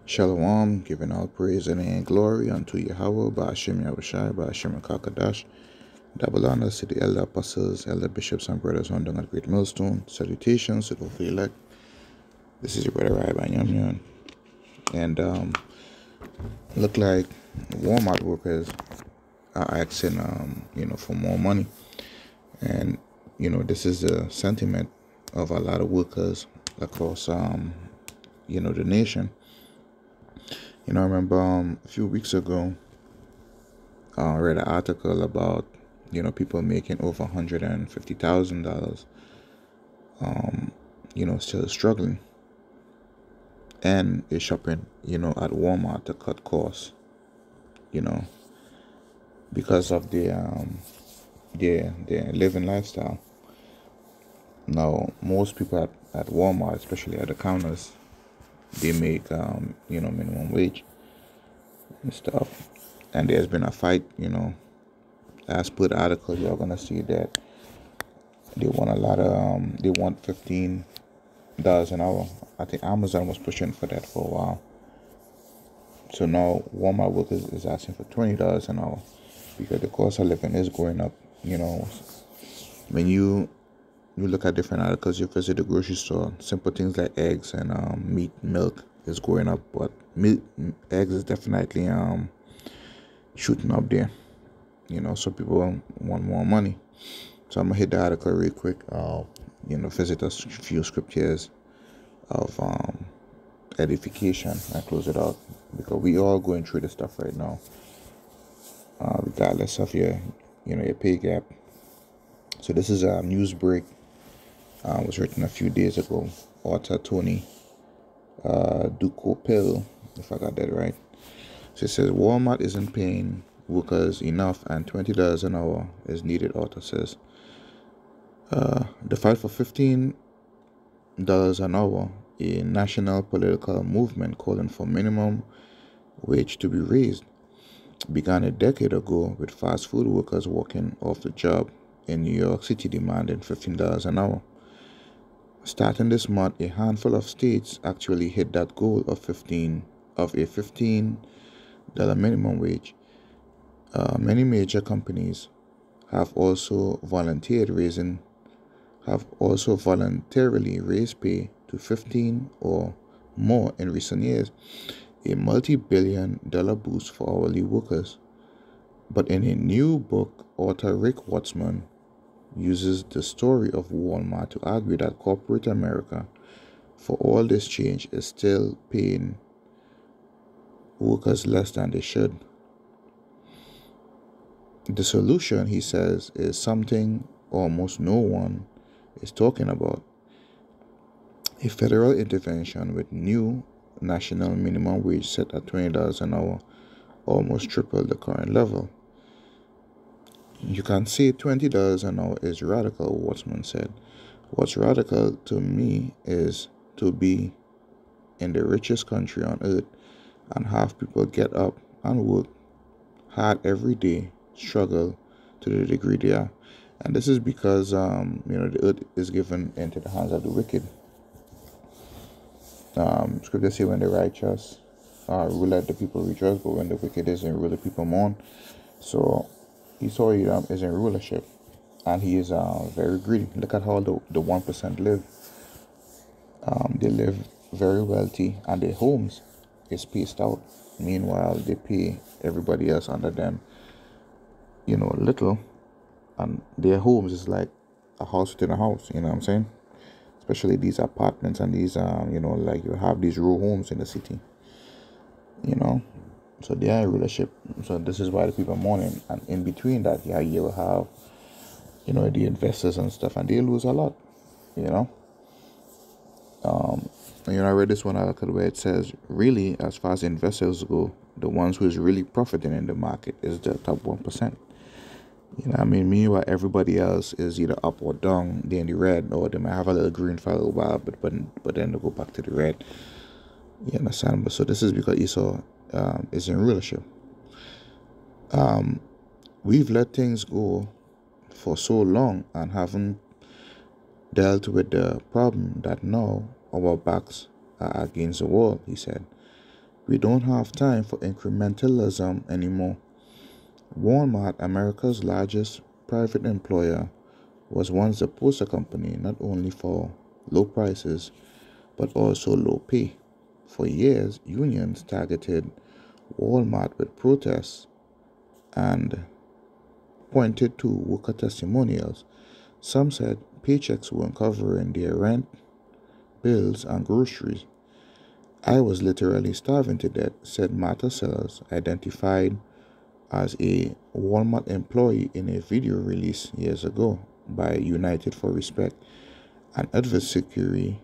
Shalom, giving all praise and glory unto Yahweh, Ba'ashem Yahushai, Ba'ashem Kakadash. Double honors to the elder apostles, elder bishops, and brothers on the great millstone. Salutations to the holy elect. This is your brother Rabbi Yamyan. And look like Walmart workers are asking, for more money. And, this is the sentiment of a lot of workers across, the nation. I remember a few weeks ago, I read an article about, people making over $150,000, still struggling and is shopping, at Walmart to cut costs, because of their living lifestyle. Now, most people at Walmart, especially at the counters, they make, minimum wage and stuff. And there's been a fight, as per the article, you're going to see that they want they want $15 an hour. I think Amazon was pushing for that for a while. So now Walmart workers is asking for $20 an hour because the cost of living is going up. When you look at different articles, you visit the grocery store, simple things like eggs and meat, milk is going up, but eggs is definitely shooting up there. So people want more money. So I'm gonna hit the article real quick. Visit a few scriptures of edification and close it out, because we all going through this stuff right now, regardless of your pay gap. So this is a news break. Was written a few days ago. Author Tony Ducopel, if I got that right. So it says Walmart isn't paying workers enough and $20 an hour is needed. Author says the fight for $15 an hour, a national political movement calling for minimum wage to be raised, began a decade ago with fast food workers walking off the job in New York City demanding $15 an hour. Starting this month, a handful of states actually hit that goal of a $15 minimum wage. Many major companies have also voluntarily raised pay to 15 or more in recent years, a multi-billion-dollar boost for hourly workers. But in a new book, author Rick Watzman uses the story of Walmart to argue that corporate America, for all this change, is still paying workers less than they should. The solution, he says, is something almost no one is talking about: a federal intervention with new national minimum wage set at $20 an hour, almost triple the current level. You can say $20 an hour is radical, Watsman said. What's radical to me is to be in the richest country on earth and have people get up and work hard every day, struggle to the degree they are. And this is because, the earth is given into the hands of the wicked. Scripture say when the righteous rule, let the people rejoice, but when the wicked is in rule, the people mourn. So Esau is in rulership, and he is very greedy. Look at how the 1% live. They live very wealthy, and their homes is spaced out. Meanwhile, they pay everybody else under them, little, and their homes is like a house within a house. You know what I'm saying? Especially these apartments and these, like you have these row homes in the city. So they are in rulership. So this is why the people are mourning. And in between that, you will have, the investors and stuff, and they lose a lot. I read this one article where it says, really, as far as investors go, the ones who is really profiting in the market is the top 1%. Meanwhile, everybody else is either up or down. They're in the red, or they might have a little green for a little while, but then they go back to the red. You understand? But so this is because Esau is in rulership. We've let things go for so long and haven't dealt with the problem that now our backs are against the wall, he said. We don't have time for incrementalism anymore. Walmart, America's largest private employer, was once the poster company not only for low prices but also low pay. For years, unions targeted Walmart with protests and pointed to worker testimonials. Some said paychecks weren't covering their rent, bills, and groceries. I was literally starving to death, said Martha Sellers, identified as a Walmart employee in a video released years ago by United for Respect, an advocacy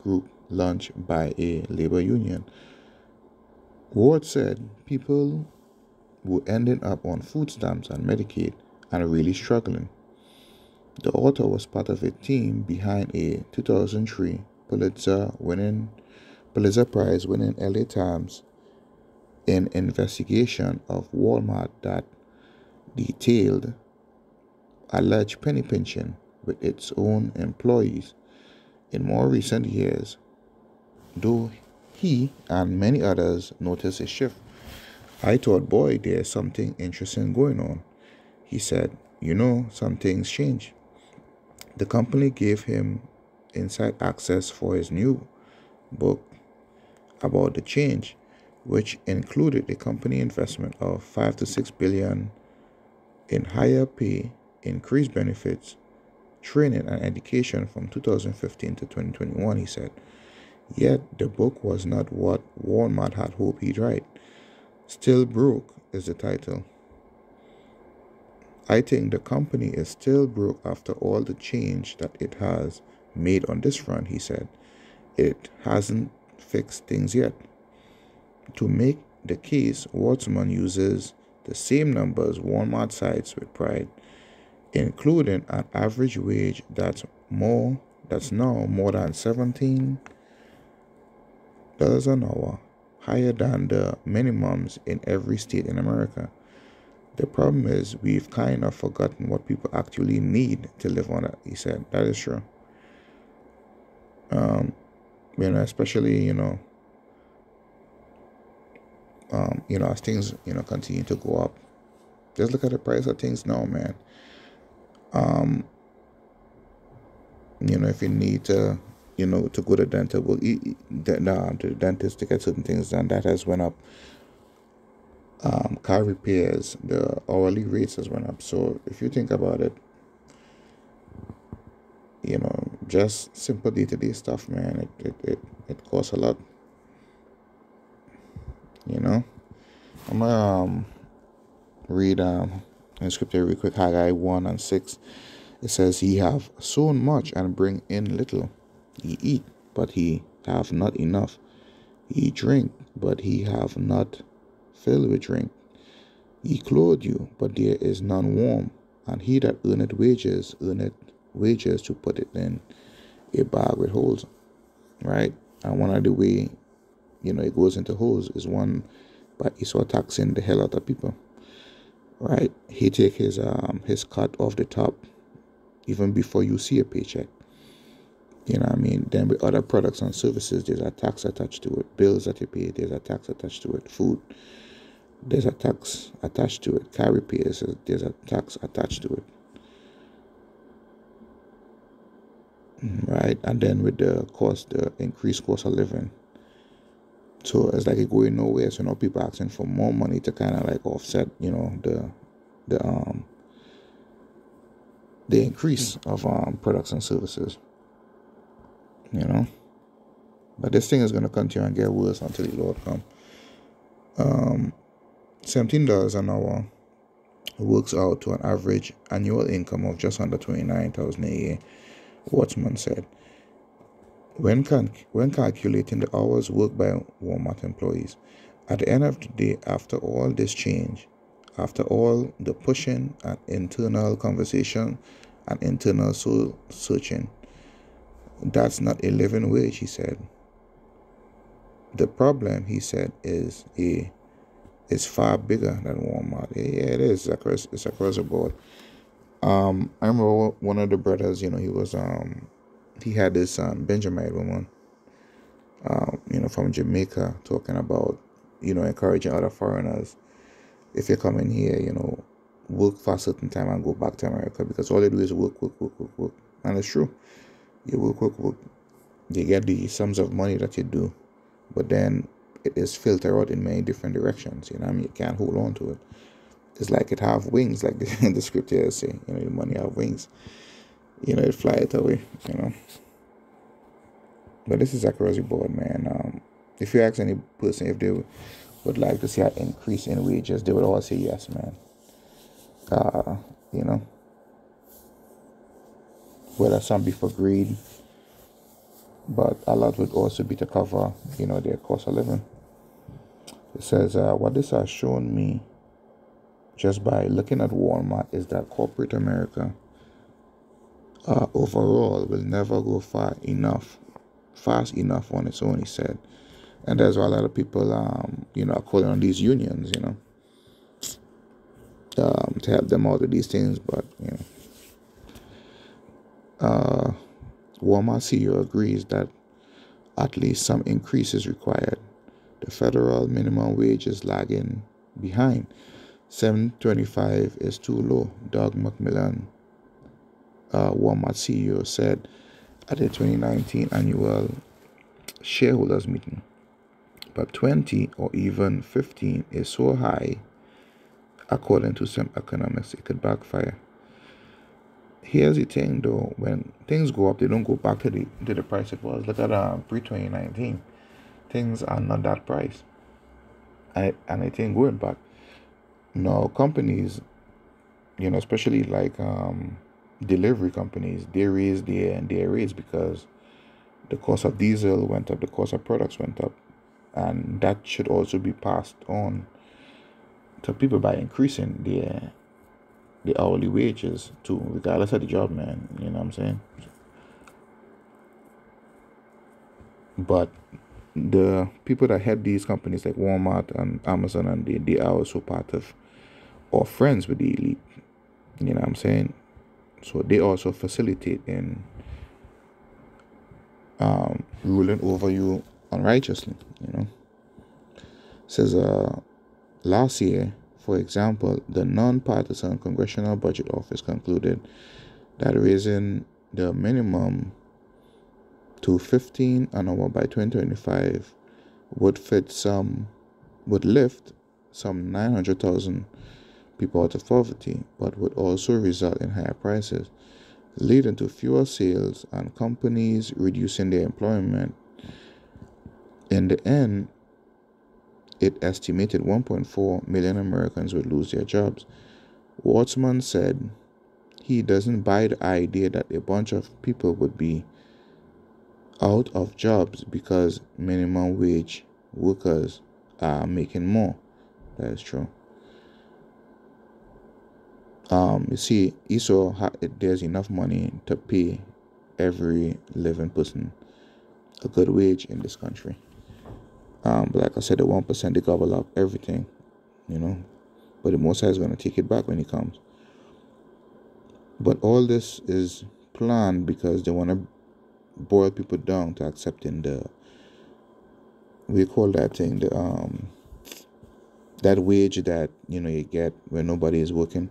group launched by a labor union. Ward said people were ending up on food stamps and Medicaid and really struggling. The author was part of a team behind a 2003 Pulitzer Prize winning LA Times an investigation of Walmart that detailed alleged penny pinching with its own employees. In more recent years, though, he and many others noticed a shift. I thought, boy, there's something interesting going on. He said, some things change. The company gave him inside access for his new book about the change, which included a company investment of 5 to 6 billion in higher pay, increased benefits, training and education from 2015 to 2021, he said. Yet the book was not what Walmart had hoped he'd write. Still Broke is the title. I think the company is still broke after all the change that it has made on this front, he said. It hasn't fixed things yet. To make the case, Wartzman uses the same numbers Walmart cites with pride, including an average wage that's now more than $17 an hour, higher than the minimums in every state in America. The problem is we've kind of forgotten what people actually need to live on it, he said. That is true. Especially, as things, continue to go up. Just look at the price of things now, man. If you need to, to go to dental, the dentist to get certain things done, that has went up. Car repairs, the hourly rates has went up. So if you think about it, just simple day-to-day stuff, man, it costs a lot. I'm gonna read in scripture real quick. Haggai 1:6. It says, "He have sown much and bring in little. He eat, but he have not enough. He drink, but he have not filled with drink. He clothe you, but there is none warm. And he that earneth wages to put it in a bag with holes." Right? And one of the way, it goes into holes is one by Esau taxing the hell out of people. Right? He take his cut off the top even before you see a paycheck. Then with other products and services, there's a tax attached to it. Bills that you pay, there's a tax attached to it. Food, there's a tax attached to it. Car repairs, there's a tax attached to it. Right? And then with the increased cost of living. So it's like it going nowhere. So now people asking for more money to kind of like offset, the increase of products and services. But this thing is going to continue and get worse until the Lord come. $17 an hour works out to an average annual income of just under $29,000 a year, Wartzman said. When calculating the hours worked by Walmart employees, at the end of the day, after all this change, after all the pushing and internal conversation and internal soul searching, that's not a living wage, he said. The problem, he said, is far bigger than Walmart. Yeah, it is. It's across the board. I remember one of the brothers, he was he had this Benjamite woman, from Jamaica, talking about, encouraging other foreigners, if you're coming here, work for a certain time and go back to America, because all they do is work, work, work, work, work. And it's true. You work, work, work. They get the sums of money that you do, but then it is filtered out in many different directions. You know what I mean? You can't hold on to it. It's like it have wings, like the script here say, the money have wings. It fly it away, But this is across the board, man. If you ask any person if they would like to see an increase in wages, they would all say yes, man. You know, whether some be for greed, but a lot would also be to cover, their cost of living. It says, what this has shown me just by looking at Walmart is that corporate America overall will never go fast enough on its own, he said. And there's why a lot of people, are calling on these unions, to help them out with these things. But, Walmart CEO agrees that at least some increase is required. The federal minimum wage is lagging behind. $7.25 is too low, Doug McMillon, Walmart CEO, said at the 2019 annual shareholders meeting. But 20 or even 15 is so high, according to some economists, it could backfire. Here's the thing, though: when things go up, they don't go back to the price it was. Look at pre-2019, things are not that price, and I think going back. Now, companies, especially like delivery companies, they raise their rates because the cost of diesel went up, the cost of products went up, and that should also be passed on to people by increasing the hourly wages too, regardless of the job, man. You know what I'm saying? But the people that head these companies like Walmart and Amazon, and they are also part of or friends with the elite. You know what I'm saying? So they also facilitate in ruling over you unrighteously. Says last year, for example, the non-partisan Congressional Budget Office concluded that raising the minimum to $15 an hour by 2025 would lift some 900,000 people out of poverty, but would also result in higher prices, leading to fewer sales and companies reducing their employment. In the end, it estimated 1.4 million Americans would lose their jobs. Wartzman said he doesn't buy the idea that a bunch of people would be out of jobs because minimum wage workers are making more. That is true. You see, there's enough money to pay every living person a good wage in this country. But like I said, the 1%, they gobble up everything, But the Most High is going to take it back when he comes. But all this is planned because they want to boil people down to accepting we call that thing, that wage that, you get when nobody is working.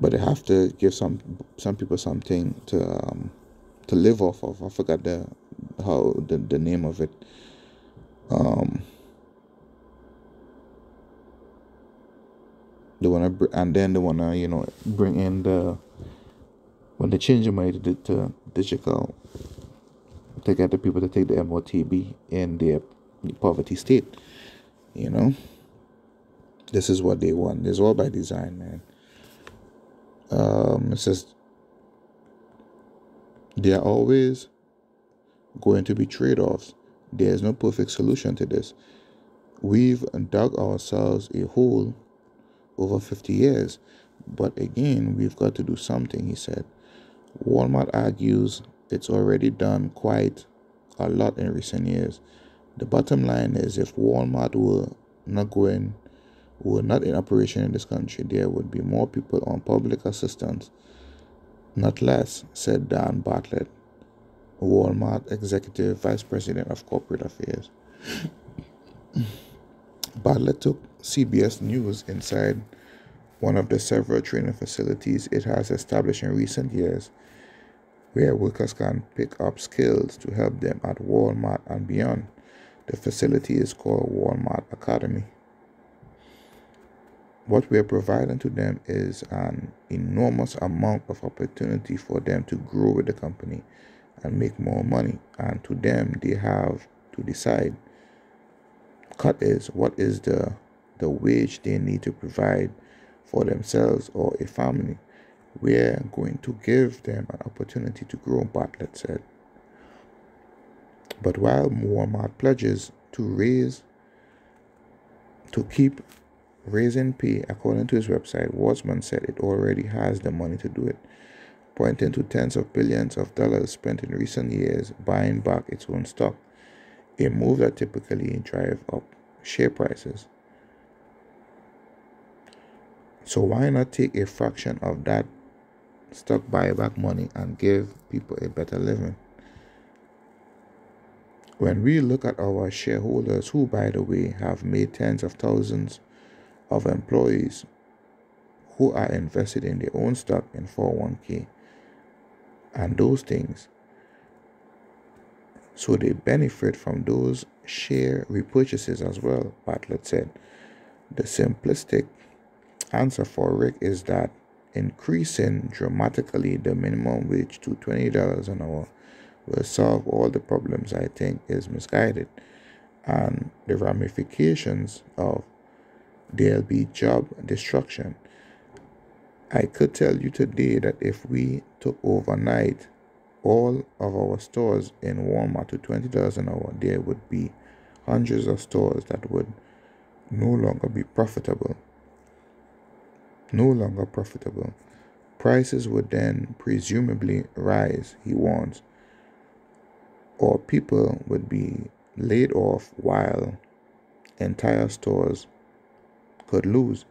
But they have to give some people something to live off of. I forgot the name of it. They want to, and then they want to, bring in when they change the money to digital, to get the people to take the MOTB in their poverty state. This is what they want. It's all by design, man. It says there are always going to be trade-offs. There is no perfect solution to this. We've dug ourselves a hole over 50 years, but again, we've got to do something, he said. Walmart argues it's already done quite a lot in recent years. The bottom line is, if Walmart were not in operation in this country, there would be more people on public assistance, not less, said Dan Bartlett, Walmart Executive Vice President of Corporate Affairs. Bartlett took CBS News inside one of the several training facilities it has established in recent years where workers can pick up skills to help them at Walmart and beyond. The facility is called Walmart Academy. What we are providing to them is an enormous amount of opportunity for them to grow with the company and make more money. And to them, they have to decide. Cut is what is the wage they need to provide for themselves or a family. We're going to give them an opportunity to grow, Bartlett said. But while Walmart pledges to keep raising pay, according to his website, Warsman said it already has the money to do it, pointing to tens of billions of dollars spent in recent years buying back its own stock, a move that typically drives up share prices. So why not take a fraction of that stock buyback money and give people a better living? When we look at our shareholders, who, by the way, have made tens of thousands of employees who are invested in their own stock in 401k and those things, so they benefit from those share repurchases as well, Bartlett said. The simplistic answer for Rick is that increasing dramatically the minimum wage to $20 an hour will solve all the problems. I think is misguided, and the ramifications of there'll be job destruction. I could tell you today that if we took overnight all of our stores in Walmart to $20 an hour, there would be hundreds of stores that would no longer be profitable. No longer profitable. Prices would then presumably rise, he warns, or people would be laid off while entire stores could lose.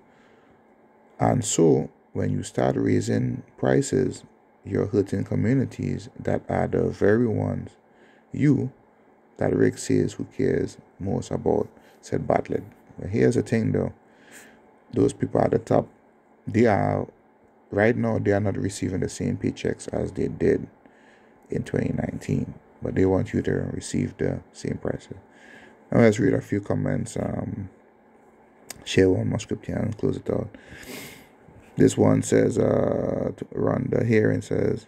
And so, when you start raising prices, you're hurting communities that are the very ones that Rick says who cares most about, said Bartlett. But here's the thing though, those people at the top, right now they are not receiving the same paychecks as they did in 2019, but they want you to receive the same prices. Now let's read a few comments, share one more script here and close it out. This one says, Rhonda Hearing says,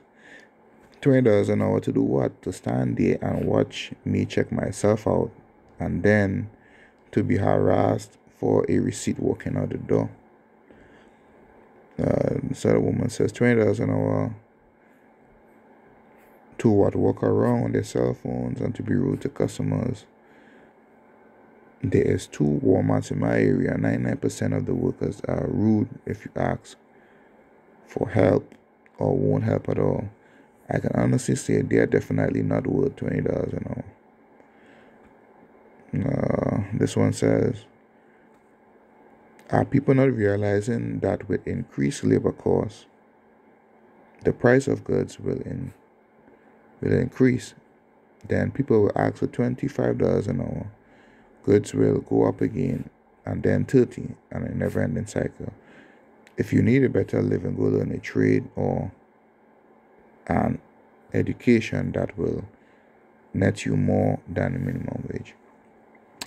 $20 an hour to do what? To stand there and watch me check myself out and then to be harassed for a receipt walking out the door. So the woman says $20 an hour to what? Walk around on their cell phones and to be rude to customers. There is 2 Walmarts in my area. 99% of the workers are rude if you ask for help or won't help at all. I can honestly say they are definitely not worth $20 an hour. This one says, are people not realizing that with increased labor costs, the price of goods will increase? Then people will ask for $25 an hour. Goods will go up again, and then $30, and a never-ending cycle. If you need a better living, go learn a trade or an education that will net you more than the minimum wage.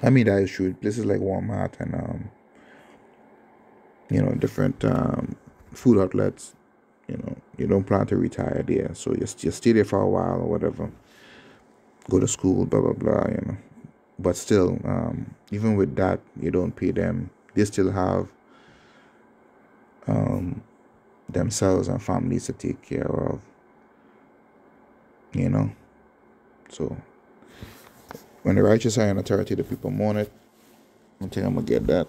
I mean, that is true. Places like Walmart and different food outlets, you don't plan to retire there, so you stay there for a while or whatever, go to school, blah blah blah, but still, even with that, you don't pay them. They still have themselves and families to take care of, so when the righteous are in authority, the people mourn it. I think I'm gonna get that.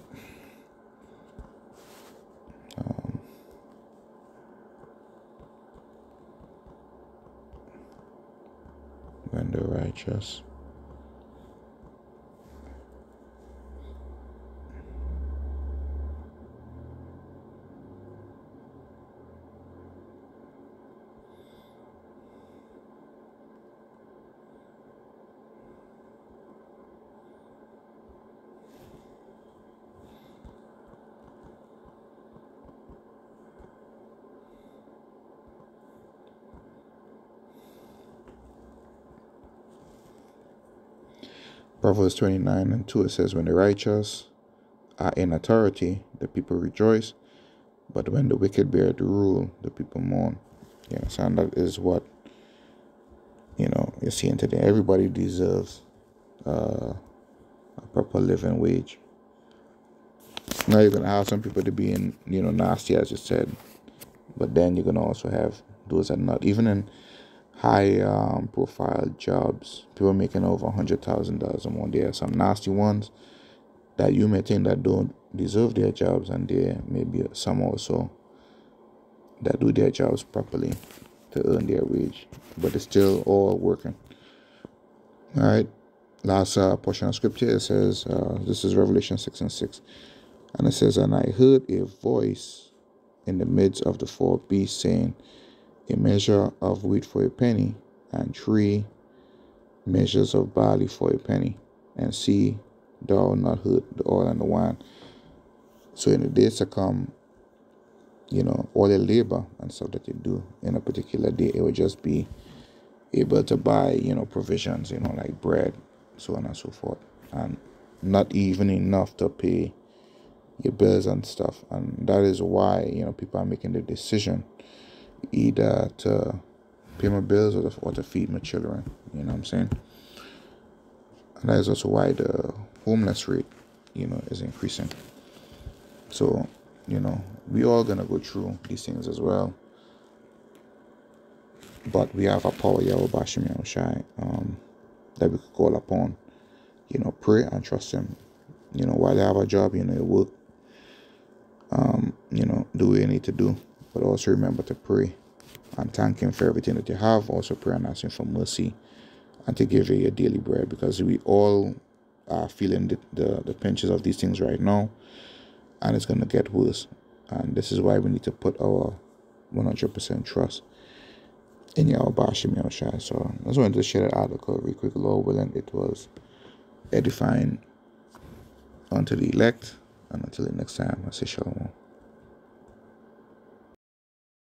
When the righteous Proverbs 29:2, it says, when the righteous are in authority, the people rejoice, but when the wicked bear the rule, the people mourn. Yes, and that is what, you're seeing today. Everybody deserves a proper living wage. Now you're going to have some people to be in, nasty, as you said, but then you're going to also have those that are not. Even in high profile jobs, people making over $100,000 a month. There are some nasty ones that you may think that don't deserve their jobs, and there may be some also that do their jobs properly to earn their wage, but it's still all working. All right, last portion of scripture, it says, this is Revelation 6:6, and it says, and I heard a voice in the midst of the four beasts saying, a measure of wheat for a penny, and 3 measures of barley for a penny, and see thou not hurt the oil and the wine. So in the days to come, all the labor and stuff that you do in a particular day, it will just be able to buy, provisions, like bread, so on and so forth, and not even enough to pay your bills and stuff. And that is why, people are making the decision either to pay my bills or to feed my children. You know what I'm saying? And that is also why the homeless rate, is increasing. So, we all gonna go through these things as well. But we have a power, Yahweh Bashim Yahushai, that we could call upon. Pray and trust Him. While you have a job, you work, do what you need to do. But also remember to pray and thank Him for everything that you have. Also pray and ask Him for mercy and to give you your daily bread, because we all are feeling the pinches of these things right now, and it's going to get worse. And this is why we need to put our 100% trust in Yahweh Bashim Yahushai. So I just wanted to share that article real quick. Lord willing, it was edifying unto the elect. And until the next time, I say shalom.